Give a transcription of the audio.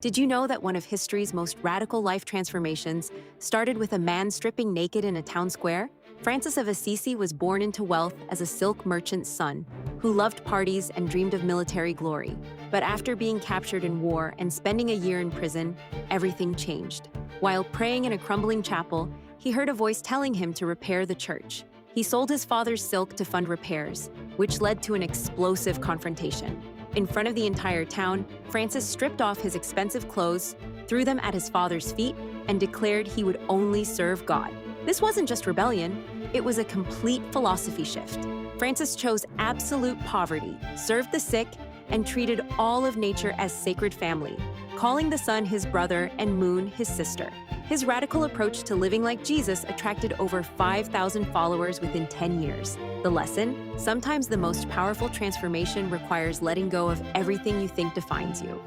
Did you know that one of history's most radical life transformations started with a man stripping naked in a town square? Francis of Assisi was born into wealth as a silk merchant's son who loved parties and dreamed of military glory. But after being captured in war and spending a year in prison, everything changed. While praying in a crumbling chapel, he heard a voice telling him to repair the church. He sold his father's silk to fund repairs, which led to an explosive confrontation. In front of the entire town, Francis stripped off his expensive clothes, threw them at his father's feet, and declared he would only serve God. This wasn't just rebellion, it was a complete philosophy shift. Francis chose absolute poverty, served the sick, and treated all of nature as sacred family, calling the sun his brother and moon his sister. His radical approach to living like Jesus attracted over 5,000 followers within 10 years. The lesson? Sometimes the most powerful transformation requires letting go of everything you think defines you.